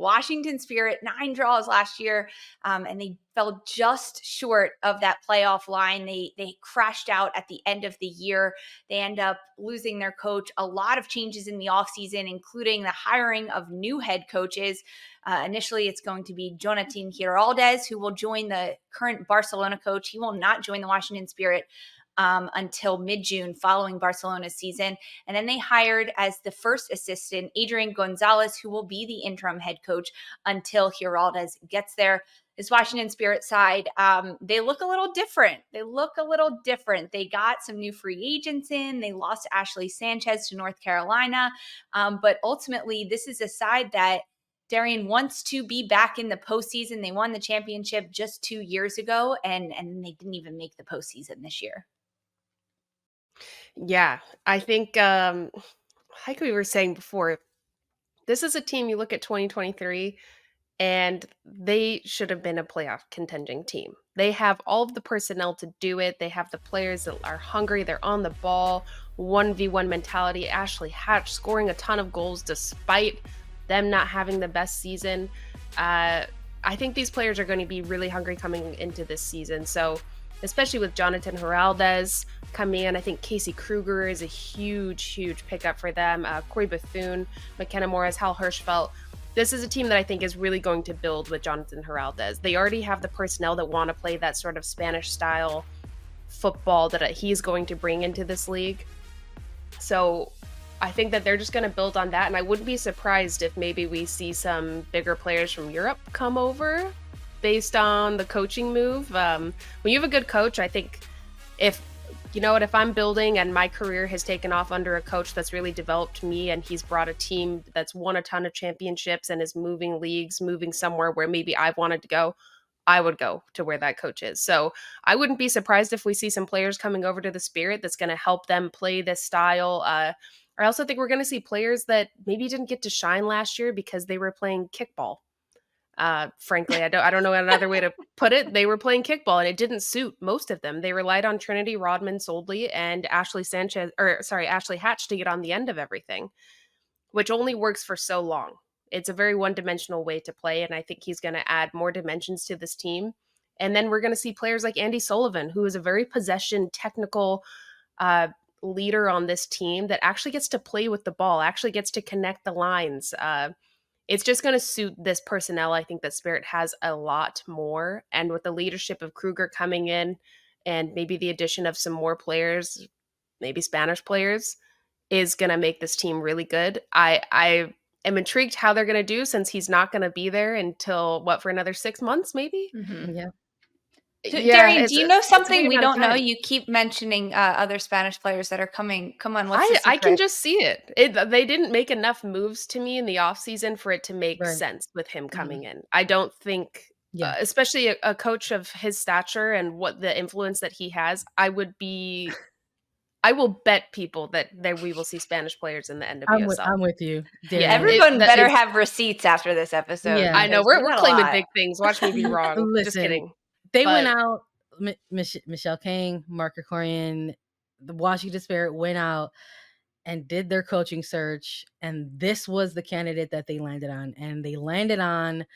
Washington Spirit, 9 draws last year, and they fell just short of that playoff line. They crashed out at the end of the year. They end up losing their coach. A lot of changes in the offseason, including the hiring of new head coaches. Initially, it's going to be Jonathan Giraldez, who will join the current Barcelona coach. He will not join the Washington Spirit until mid-June following Barcelona's season. And then they hired as the first assistant, Adrian Gonzalez, who will be the interim head coach until Giraldez gets there. This Washington Spirit side, they look a little different. They got some new free agents in. They lost Ashley Sanchez to North Carolina. But ultimately, this is a side that Darian wants to be back in the postseason. They won the championship just 2 years ago, and they didn't even make the postseason this year. Yeah, I think, like we were saying before, this is a team, you look at 2023, and they should have been a playoff contending team. They have all of the personnel to do it. They have the players that are hungry. They're on the ball, 1v1 mentality. Ashley Hatch scoring a ton of goals despite them not having the best season. I think these players are going to be really hungry coming into this season. So especially with Jonathan Giraldez coming in, I think Casey Kruger is a huge pickup for them. Corey Bethune, McKenna Morris, Hal Hirschfeld. This is a team that I think is really going to build with Jonathan Giraldez. They already have the personnel that want to play that sort of Spanish-style football that he's going to bring into this league. So I think that they're just going to build on that, and I wouldn't be surprised if maybe we see some bigger players from Europe come over based on the coaching move. When you have a good coach, I think if I'm building and my career has taken off under a coach that's really developed me and he's brought a team that's won a ton of championships and is moving leagues, moving somewhere where maybe I've wanted to go, I would go to where that coach is. So I wouldn't be surprised if we see some players coming over to the Spirit that's going to help them play this style. I also think we're going to see players that maybe didn't get to shine last year because they were playing kickball. Frankly, I don't know another way to put it. They were playing kickball and it didn't suit most of them. They relied on Trinity Rodman solely and Ashley Hatch to get on the end of everything, which only works for so long. It's a very one-dimensional way to play, and I think he's going to add more dimensions to this team. And then we're going to see players like Andy Sullivan, who is a very possession, technical leader on this team that actually gets to play with the ball, actually gets to connect the lines. It's just going to suit this personnel. I think that Spirit has a lot more. And with the leadership of Kruger coming in and maybe the addition of some more players, maybe Spanish players, is going to make this team really good. I am intrigued how they're going to do since he's not going to be there until, for another 6 months, maybe? Mm-hmm. Yeah. Darian, do you know something we don't know? You keep mentioning other Spanish players that are coming. Come on, what's the secret? I can just see it. They didn't make enough moves to me in the offseason for it to make sense with him coming in. I don't think, especially a coach of his stature and what the influence that he has, I will bet people that we will see Spanish players in the NWSL. I'm with you. Yeah, everyone better have receipts after this episode. Yeah. I know we're claiming big things. Watch me be wrong. Listen, just kidding. They went out. Michelle King, Mark Krikorian, the Washington Spirit went out and did their coaching search, and this was the candidate that they landed on. And they landed on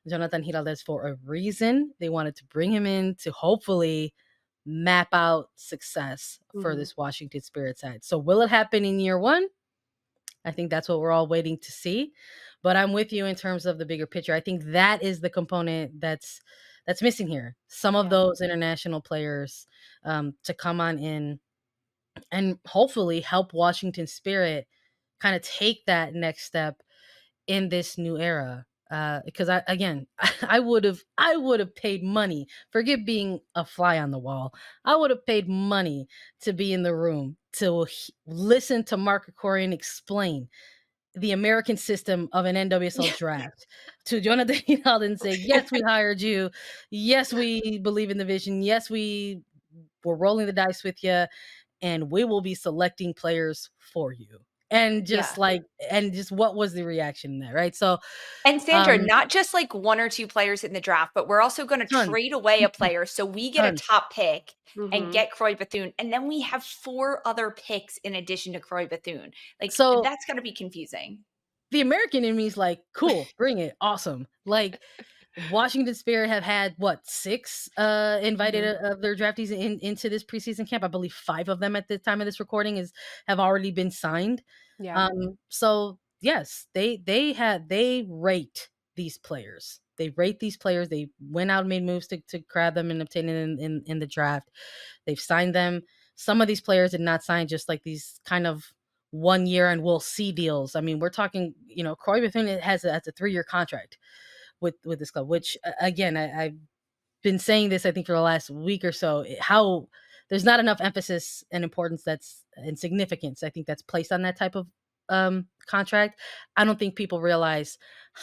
Jonathan Giraldez for a reason. They wanted to bring him in to hopefully map out success for this Washington Spirit side. So will it happen in year one? I think that's what we're all waiting to see. But I'm with you in terms of the bigger picture. I think that is the component that's missing here. Some of those international players to come on in and hopefully help Washington Spirit kind of take that next step in this new era. Because I would have paid money. Forget being a fly on the wall. I would have paid money to be in the room to listen to Mark Krikorian explain the American system of an NWSL draft to Jonathan Giraldez and say, yes, we hired you. Yes, we believe in the vision. Yes, we're rolling the dice with you, and we will be selecting players for you. And just what was the reaction there, right? So, and Sandra, not just like one or two players in the draft, but we're also going to trade away a player. So we get a top pick and get Corey Bethune. And then we have 4 other picks in addition to Corey Bethune. So that's going to be confusing. the American in me is like, cool, bring it, awesome. Like Washington Spirit have had what 6 invited of their draftees into this preseason camp. I believe 5 of them at the time of this recording have already been signed. Yeah. So yes, they rate these players. They rate these players. They went out and made moves to grab them and obtain it in the draft. They've signed them. Some of these players did not sign just like these kind of 1 year and we'll see deals. I mean, we're talking, Corey Bethune has a 3-year contract with this club, which again, I've been saying this, I think, for the last week or so, how there's not enough emphasis and importance and significance, I think, that's placed on that type of contract. I don't think people realize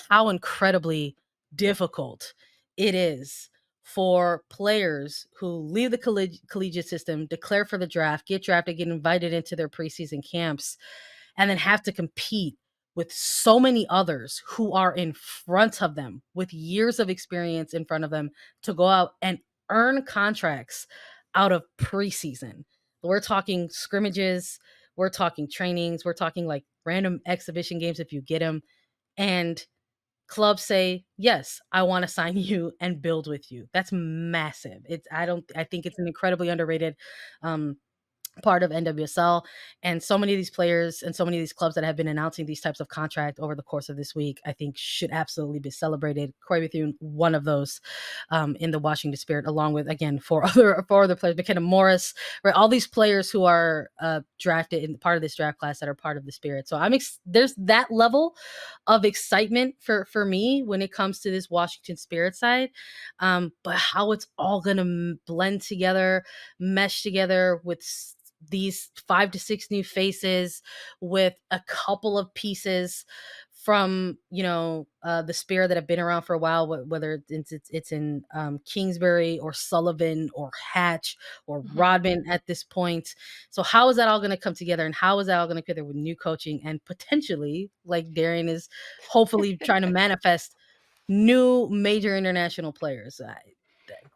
how incredibly difficult it is for players who leave the collegiate system, declare for the draft, get drafted, get invited into their preseason camps, and then have to compete with so many others who are in front of them with years of experience in front of them to go out and earn contracts out of preseason. We're talking scrimmages, we're talking trainings, we're talking like random exhibition games if you get them. And clubs say, yes, I want to sign you and build with you. That's massive. I think it's an incredibly underrated part of NWSL, and so many of these players and so many of these clubs that have been announcing these types of contract over the course of this week, I think should absolutely be celebrated. Corey Bethune, one of those in the Washington Spirit, along with, again, four other players, McKenna Morris, right? All these players who are drafted in part of this draft class that are part of the Spirit. So there's that level of excitement for me when it comes to this Washington Spirit side, but how it's all going to blend together, mesh together with these 5 to 6 new faces, with a couple of pieces from the Spirit that have been around for a while, whether it's in Kingsbury or Sullivan or Hatch or Rodman at this point. So how is that all going to come together, and how is that all going to come together with new coaching and potentially, like Darian is hopefully trying to manifest, new major international players?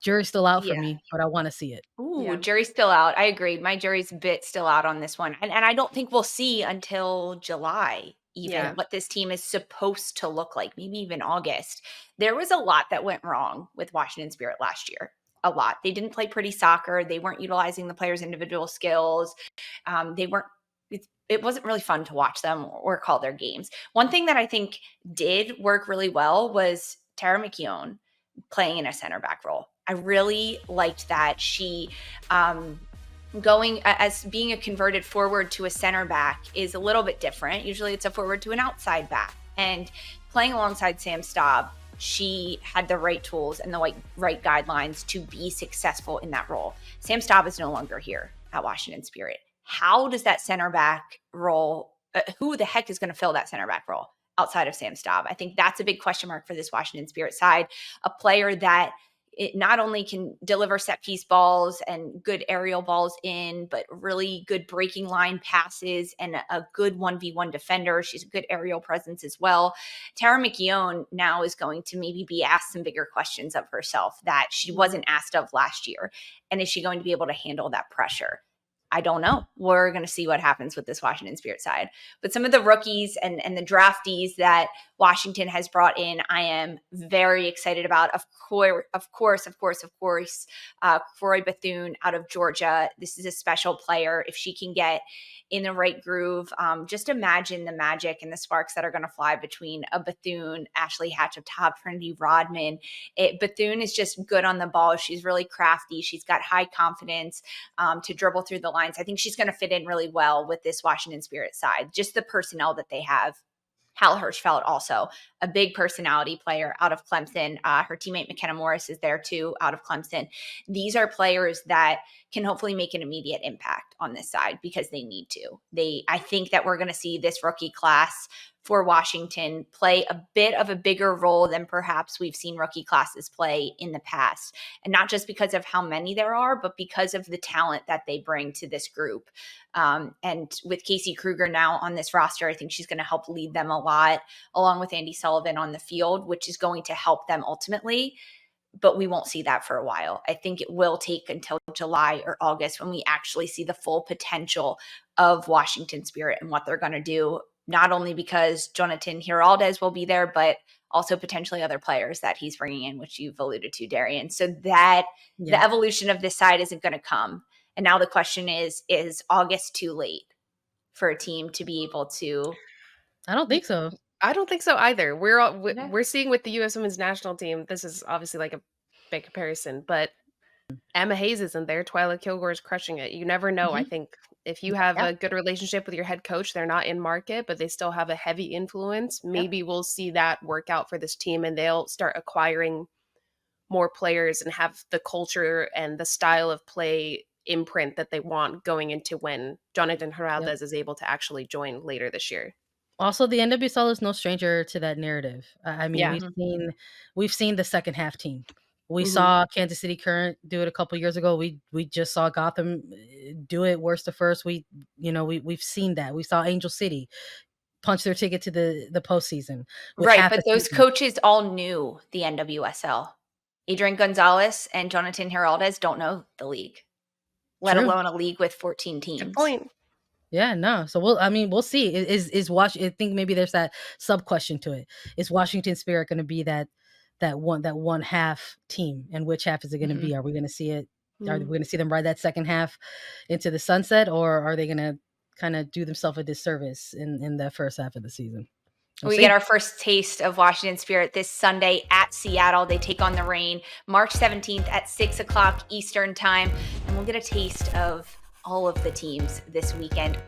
Jury's still out for Yeah. me, but I want to see it. Ooh, Yeah. jury's still out. I agree. My jury's a bit still out on this one. And I don't think we'll see until July even Yeah. what this team is supposed to look like, maybe even August. There was a lot that went wrong with Washington Spirit last year. A lot. They didn't play pretty soccer. They weren't utilizing the players' individual skills. They weren't it wasn't really fun to watch them or call their games. One thing that I think did work really well was Tara McKeown playing in a center back role. I really liked that. She going as being a converted forward to a center back is a little bit different. Usually it's a forward to an outside back. And playing alongside Sam Staub, she had the right tools and the right guidelines to be successful in that role. Sam Staub is no longer here at Washington Spirit. How does that center back role, who the heck is going to fill that center back role outside of Sam Staub? I think that's a big question mark for this Washington Spirit side. A player that it not only can deliver set piece balls and good aerial balls in, but really good breaking line passes and a good 1v1 defender. She's a good aerial presence as well. Tara McKeown now is going to maybe be asked some bigger questions of herself that she wasn't asked of last year. And is she going to be able to handle that pressure? I don't know. We're going to see what happens with this Washington Spirit side. But some of the rookies and the draftees that Washington has brought in, I am very excited about. Of course, Croy Bethune out of Georgia. This is a special player. If she can get in the right groove, just imagine the magic and the sparks that are going to fly between a Bethune, Ashley Hatch up top, Trinity Rodman. Bethune is just good on the ball. She's really crafty. She's got high confidence to dribble through the lines. I think she's going to fit in really well with this Washington Spirit side. Just the personnel that they have. Hal Hirschfeld, also a big personality player out of Clemson. Her teammate McKenna Morris is there too, out of Clemson. These are players that can hopefully make an immediate impact on this side because they need to. I think that we're going to see this rookie class for Washington play a bit of a bigger role than perhaps we've seen rookie classes play in the past. And not just because of how many there are, but because of the talent that they bring to this group. And with Casey Kruger now on this roster, I think she's going to help lead them a lot, along with Andy Sullivan on the field, which is going to help them ultimately. But we won't see that for a while. I think it will take until July or August when we actually see the full potential of Washington Spirit and what they're going to do not only because Jonathan Giraldez will be there, but also potentially other players that he's bringing in, which you've alluded to, Darian. So that the evolution of this side isn't going to come. And now the question is August too late for a team to be able to? I don't think so. I don't think so either. We're seeing with the U.S. Women's National Team, this is obviously like a big comparison, but Emma Hayes isn't there. Twyla Kilgore is crushing it. You never know. I think if you have a good relationship with your head coach, they're not in market, but they still have a heavy influence. Maybe we'll see that work out for this team and they'll start acquiring more players and have the culture and the style of play imprint that they want going into when Jonathan Giraldez is able to actually join later this year. Also, the NWSL is no stranger to that narrative. I mean, we've seen the second half team. We saw Kansas City Current do it a couple years ago. We just saw Gotham do it worst to first. We've seen that. We saw Angel City punch their ticket to the postseason. Right, but those coaches all knew the NWSL. Adrian Gonzalez and Jonathan Giraldez don't know the league, let alone a league with 14 teams. Good point. Yeah, no. So we'll see. Is Washington? I think maybe there's that sub question to it. Is Washington Spirit going to be that one half team, and which half is it going to be? Are we going to see it? Are we going to see them ride that second half into the sunset, or are they going to kind of do themselves a disservice in the first half of the season? We get our first taste of Washington Spirit this Sunday at Seattle. They take on the Reign March 17th at 6:00 Eastern time, and we'll get a taste of all of the teams this weekend.